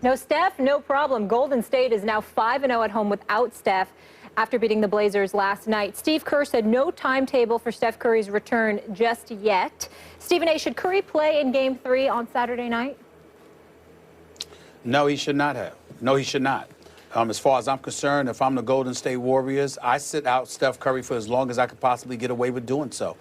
No Steph, no problem. Golden State is now 5-0 at home without Steph after beating the Blazers last night. Steve Kerr said no timetable for Steph Curry's return just yet. Stephen A., should Curry play in Game 3 on Saturday night? No, he should not have. No, he should not. As far as I'm concerned, if I'm the Golden State Warriors, I sit out Steph Curry for as long as I could possibly get away with doing so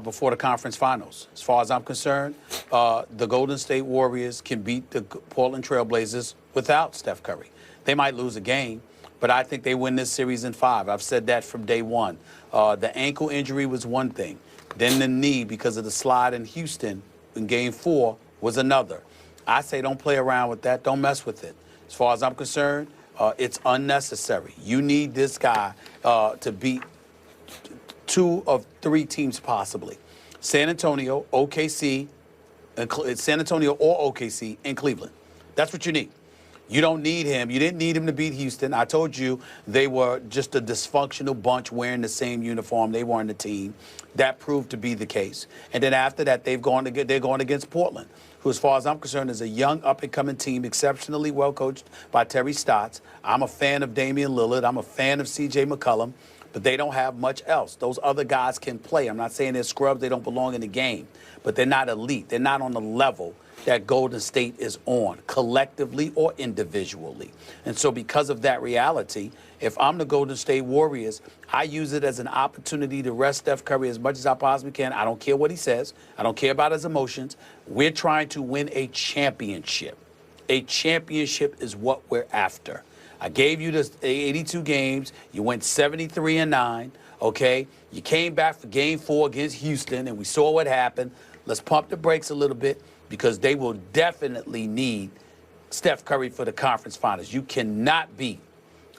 before the conference finals. As far as I'm concerned, the Golden State Warriors can beat the Portland Trail Blazers without Steph Curry. They might lose a game, but I think they win this series in 5. I've said that from day one. The ankle injury was one thing. Then the knee, because of the slide in Houston in Game 4, was another. I say don't play around with that. Don't mess with it. As far as I'm concerned, it's unnecessary. You need this guy to beat 2 of 3 teams possibly. San Antonio, OKC, San Antonio or OKC, and Cleveland. That's what you need. You don't need him. You didn't need him to beat Houston. I told you they were just a dysfunctional bunch wearing the same uniform. They weren't a team. That proved to be the case. And then after that, they're going against Portland, who, as far as I'm concerned, is a young, up-and-coming team, exceptionally well coached by Terry Stotts. I'm a fan of Damian Lillard. I'm a fan of C.J. McCollum, but they don't have much else. Those other guys can play. I'm not saying they're scrubs. They don't belong in the game, but they're not elite. They're not on the level that Golden State is on, collectively or individually. And so because of that reality, if I'm the Golden State Warriors, I use it as an opportunity to rest Steph Curry as much as I possibly can. I don't care what he says. I don't care about his emotions. We're trying to win a championship. A championship is what we're after. I gave you the 82 games. You went 73-9, okay? You came back for Game 4 against Houston, and we saw what happened. Let's pump the brakes a little bit, because they will definitely need Steph Curry for the conference finals. You cannot beat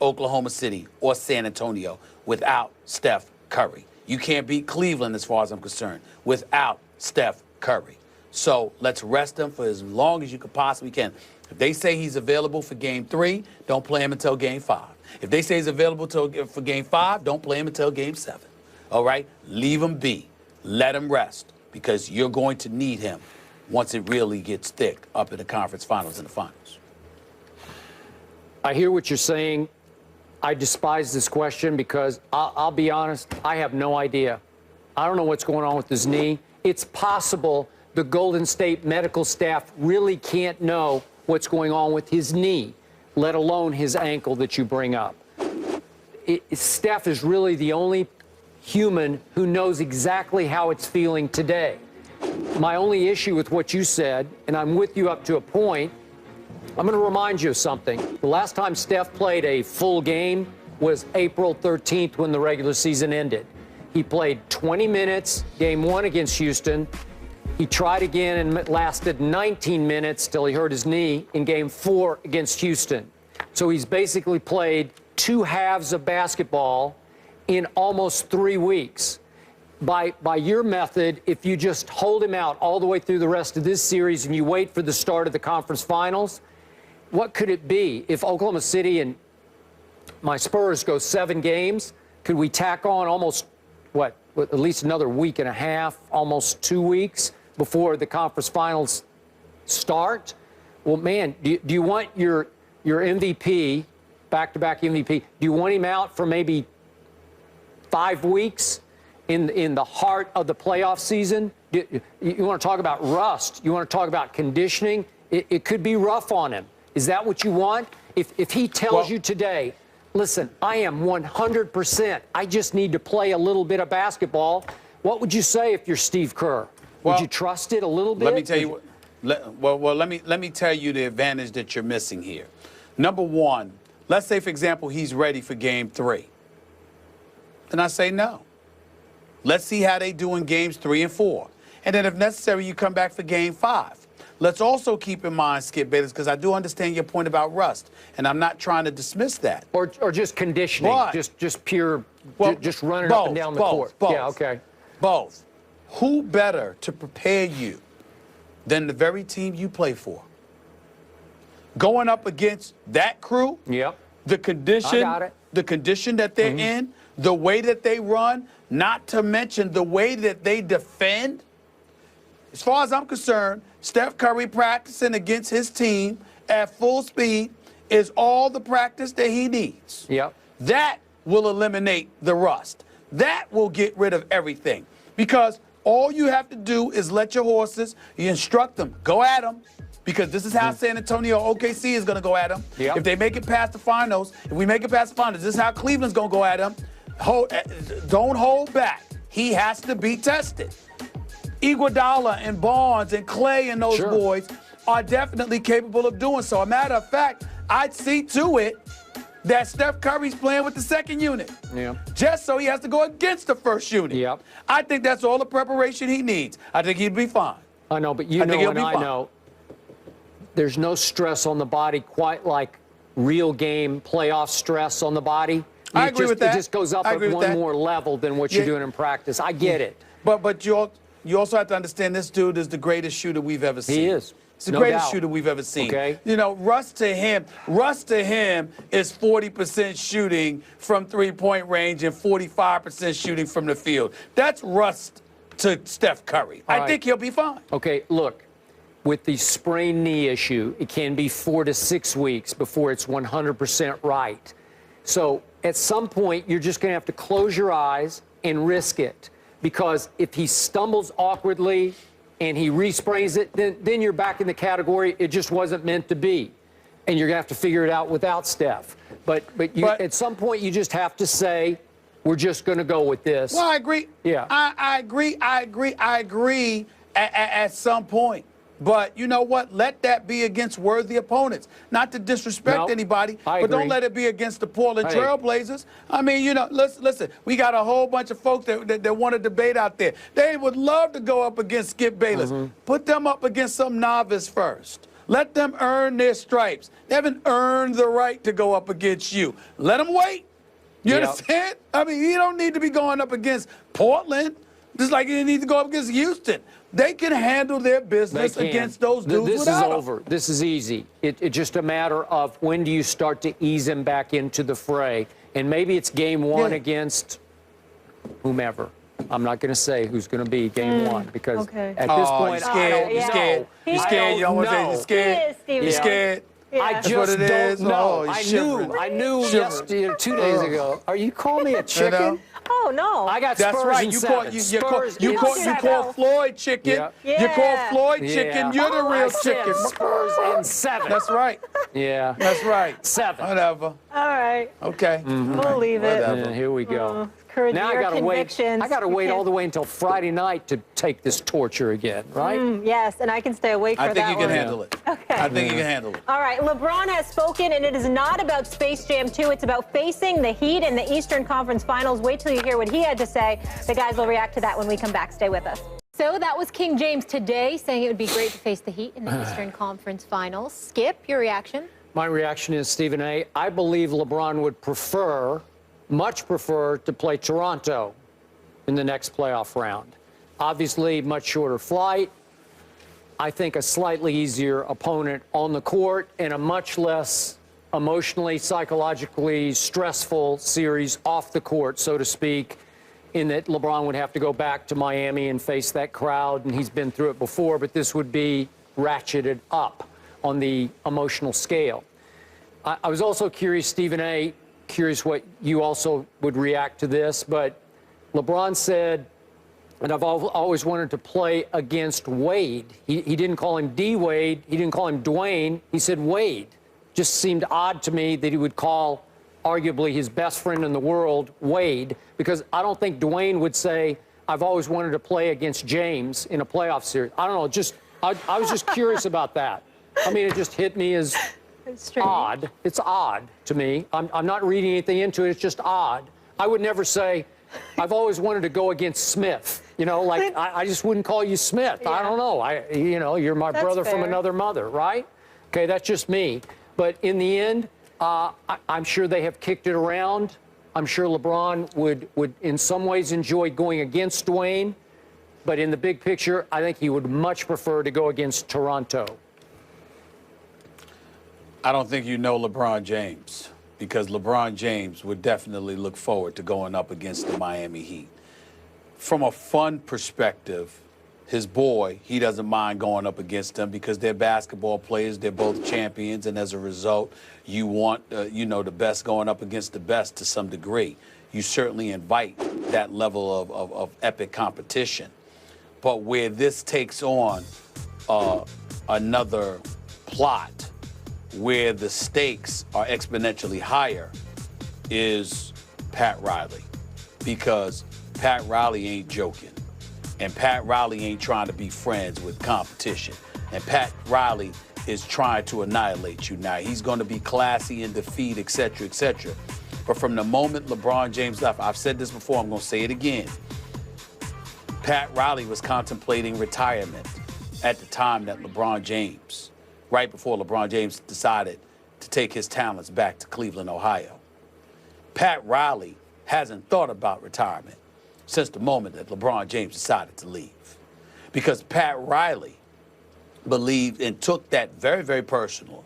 Oklahoma City or San Antonio without Steph Curry. You can't beat Cleveland, as far as I'm concerned, without Steph Curry. So let's rest him for as long as you could possibly can. If they say he's available for Game 3, don't play him until Game 5. If they say he's available for Game 5, don't play him until Game 7. All right? Leave him be. Let him rest, because you're going to need him once it really gets thick up in the conference finals and the finals. I hear what you're saying. I despise this question because I'll be honest, I have no idea. I don't know what's going on with his knee. It's possible the Golden State medical staff really can't know what's going on with his knee, let alone his ankle that you bring up. Steph is really the only human who knows exactly how it's feeling today. My only issue with what you said, and I'm with you up to a point, I'm going to remind you of something. The last time Steph played a full game was April 13th when the regular season ended. He played 20 minutes, Game 1 against Houston. He tried again and it lasted 19 minutes till he hurt his knee in Game 4 against Houston. So he's basically played 2 halves of basketball in almost 3 weeks. By your method, if you just hold him out all the way through the rest of this series and you wait for the start of the conference finals, what could it be? If Oklahoma City and my Spurs go 7 games, could we tack on almost, at least another week and a half, almost 2 weeks before the conference finals start? Well, man, do you want your MVP, back-to-back MVP, do you want him out for maybe 5 weeks? In the heart of the playoff season? You want to talk about rust? You want to talk about conditioning? It could be rough on him. Is that what you want? If he tells you today, listen, I am 100%, I just need to play a little bit of basketball, what would you say if you're Steve Kerr? Would you trust it a little bit? Let me tell you let me tell you the advantage that you're missing here. Number one, let's say, for example, he's ready for Game 3. Then I say no. Let's see how they do in Games 3 and 4. And then if necessary, you come back for Game 5. Let's also keep in mind, Skip Bayless, because I do understand your point about rust, and I'm not trying to dismiss that. Or just conditioning, just pure, just running up and down the court. Both. Yeah, okay. Both. Who better to prepare you than the very team you play for? Going up against that crew, the condition that they're in, the way that they run, not to mention the way that they defend. As far as I'm concerned, Steph Curry practicing against his team at full speed is all the practice that he needs. Yep. That will eliminate the rust. That will get rid of everything. Because all you have to do is let your horses, you instruct them, go at them. Because this is how San Antonio OKC is going to go at them. Yep. If they make it past the finals, if we make it past the finals, this is how Cleveland's going to go at them. Don't hold back. He has to be tested. Iguodala and Barnes and Clay and those boys are definitely capable of doing so. A matter of fact, I'd see to it that Steph Curry's playing with the second unit. Yeah. Just so he has to go against the first unit. Yep. I think that's all the preparation he needs. I think he'd be fine. I know, but you know and I know there's no stress on the body quite like real game playoff stress on the body. I agree with that. It just goes up at one more level than what you're doing in practice. I get it. But you also have to understand this dude is the greatest shooter we've ever seen. He is. He's the greatest shooter we've ever seen. Okay. You know, Russ to him is 40% shooting from three-point range and 45% shooting from the field. That's Russ to Steph Curry. I think he'll be fine. Okay, look, with the sprained knee issue, it can be 4 to 6 weeks before it's 100% right. So at some point, you're just going to have to close your eyes and risk it. Because if he stumbles awkwardly and he resprains it, then you're back in the category it just wasn't meant to be. And you're going to have to figure it out without Steph. But at some point, you just have to say, we're just going to go with this. Well, I agree. Yeah. I agree at some point. But you know what? Let that be against worthy opponents. Not to disrespect anybody, but don't let it be against the Portland Trailblazers. I mean, you know, listen, we got a whole bunch of folks that want to debate out there. They would love to go up against Skip Bayless. Put them up against some novice first. Let them earn their stripes. They haven't earned the right to go up against you. Let them wait. You understand? I mean, you don't need to be going up against Portland, just like you need to go up against Houston. They can handle their business against those dudes This without is over. This is easy. It's just a matter of when do you start to ease him back into the fray. And maybe it's game one against whomever. I'm not going to say who's going to be game one because at this point, you're scared. You're scared. You don't want to say you're scared. You're scared. I just don't know. I knew yesterday, 2 days ago. Are you calling me a chicken? Oh, no. I got Spurs. That's right. You call Floyd chicken. You call Floyd chicken. You're the real chicken. Spurs in 7. That's right. Yeah. That's right. 7. Whatever. All right. Okay. We'll leave it. Yeah, here we go. Now I gotta wait. I gotta wait all the way until Friday night to take this torture again, right? Yes, and I can stay awake for that one. I think you can handle it. Okay. I think you can handle it. All right, LeBron has spoken, and it is not about Space Jam 2. It's about facing the Heat in the Eastern Conference Finals. Wait till you hear what he had to say. The guys will react to that when we come back. Stay with us. So that was King James today, saying it would be great to face the Heat in the Eastern Conference Finals. Skip, your reaction? My reaction is, Stephen A., I believe LeBron would much prefer to play Toronto in the next playoff round. Obviously, much shorter flight. I think a slightly easier opponent on the court and a much less emotionally, psychologically stressful series off the court, so to speak, in that LeBron would have to go back to Miami and face that crowd, and he's been through it before, but this would be ratcheted up on the emotional scale. I was also curious, Stephen A., curious what you also would react to this, but LeBron said, and I've always wanted to play against Wade. He didn't call him D-Wade. He didn't call him Dwayne. He said Wade. Just seemed odd to me that he would call arguably his best friend in the world Wade, because I don't think Dwayne would say, I've always wanted to play against James in a playoff series. I don't know. I was just curious about that. I mean, it just hit me as odd. It's odd to me. I'm not reading anything into it. It's just odd. I would never say, I've always wanted to go against Smith. You know, like, I just wouldn't call you Smith. Yeah. I don't know. You're my brother from another mother, right? Okay, that's just me. But in the end, I'm sure they have kicked it around. I'm sure LeBron would in some ways enjoy going against Dwayne. But in the big picture, I think he would much prefer to go against Toronto. I don't think you know LeBron James, because LeBron James would definitely look forward to going up against the Miami Heat. From a fun perspective, his boy, he doesn't mind going up against them because they're basketball players. They're both champions, and as a result, you want, you know, the best going up against the best to some degree. You certainly invite that level of epic competition. But where this takes on another plot where the stakes are exponentially higher is Pat Riley, because Pat Riley ain't joking. And Pat Riley ain't trying to be friends with competition. And Pat Riley is trying to annihilate you now. He's going to be classy in defeat, et cetera, et cetera. But from the moment LeBron James left, I've said this before, I'm going to say it again. Pat Riley was contemplating retirement at the time that LeBron James, right before LeBron James decided to take his talents back to Cleveland, Ohio. Pat Riley hasn't thought about retirement since the moment that LeBron James decided to leave. Because Pat Riley believed and took that very, very personally.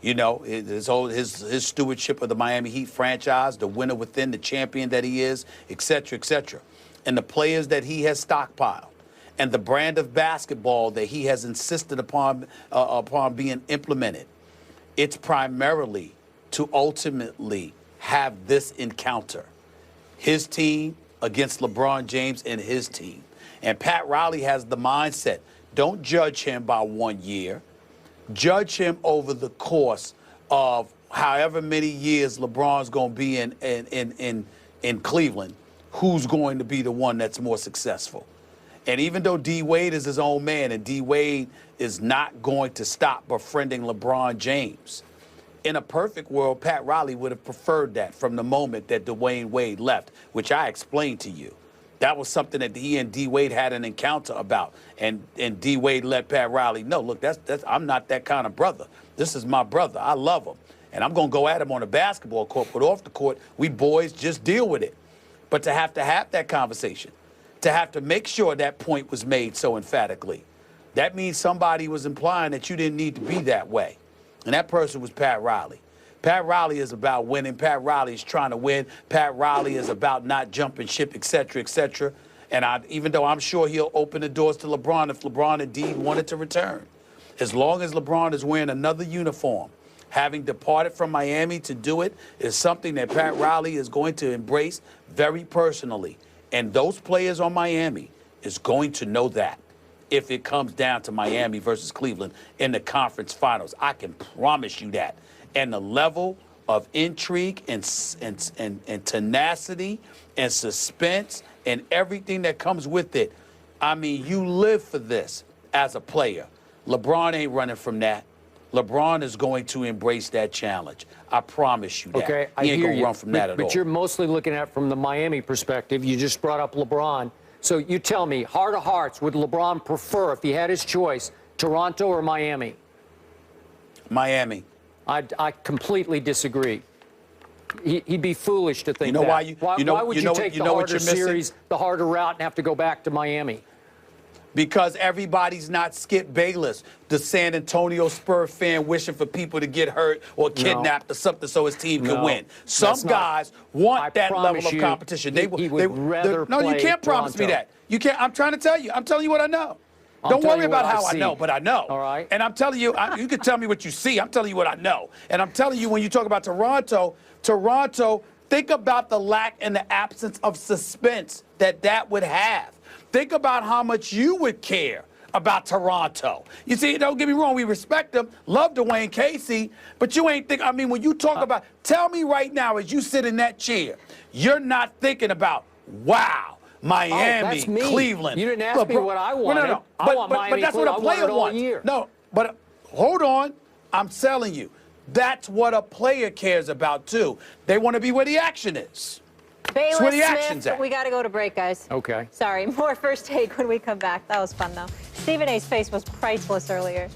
You know, his stewardship of the Miami Heat franchise, the winner within, the champion that he is, et cetera, and the players that he has stockpiled, and the brand of basketball that he has insisted upon being implemented. It's primarily to ultimately have this encounter. His team against LeBron James and his team. And Pat Riley has the mindset, don't judge him by 1 year. Judge him over the course of however many years LeBron's going to be in Cleveland, who's going to be the one that's more successful. And even though D. Wade is his own man, and D. Wade is not going to stop befriending LeBron James, in a perfect world, Pat Riley would have preferred that from the moment that Dwayne Wade left, which I explained to you. That was something that he and D. Wade had an encounter about. And D. Wade let Pat Riley know, look, I'm not that kind of brother. This is my brother. I love him. And I'm going to go at him on the basketball court, but off the court, we boys just deal with it. But to have that conversation, to have to make sure that point was made so emphatically, that means somebody was implying that you didn't need to be that way. And that person was Pat Riley. Pat Riley is about winning. Pat Riley is trying to win. Pat Riley is about not jumping ship, et cetera, et cetera. And even though I'm sure he'll open the doors to LeBron if LeBron indeed wanted to return, as long as LeBron is wearing another uniform, having departed from Miami to do it is something that Pat Riley is going to embrace very personally. And those players on Miami is going to know that if it comes down to Miami versus Cleveland in the conference finals. I can promise you that. And the level of intrigue and tenacity and suspense and everything that comes with it, I mean, you live for this as a player. LeBron ain't running from that. LeBron is going to embrace that challenge. I promise you that. Okay, he ain't going to run from that at all. But you're mostly looking at it from the Miami perspective. You just brought up LeBron. So you tell me, heart of hearts, would LeBron prefer, if he had his choice, Toronto or Miami? Miami. I completely disagree. He'd be foolish to think you know that. Why would you take the harder series, the harder route, and have to go back to Miami? Because everybody's not Skip Bayless, the San Antonio Spurs fan wishing for people to get hurt or kidnapped or something so his team could win. Some guys want that level of competition. He would rather no, you can't promise me that. You can't. I'm trying to tell you. I'm telling you what I know. Don't worry about how I know, but I know. All right. And I'm telling you, you can tell me what you see. I'm telling you what I know. And I'm telling you, when you talk about Toronto, think about the lack and the absence of suspense that would have. Think about how much you would care about Toronto. You see, don't get me wrong, we respect them, love Dwayne Casey, but you ain't think, I mean, when you talk about, tell me right now as you sit in that chair, you're not thinking about, wow, Miami, that's me. Cleveland. You didn't ask me what I wanted. No. I want Miami, but that's what a player wants. No, but hold on, I'm telling you, that's what a player cares about too. They want to be where the action is. Bayless, where the action's Smith, at. we got to go to break, guys. Okay. Sorry, more First Take when we come back. That was fun, though. Stephen A's face was priceless earlier.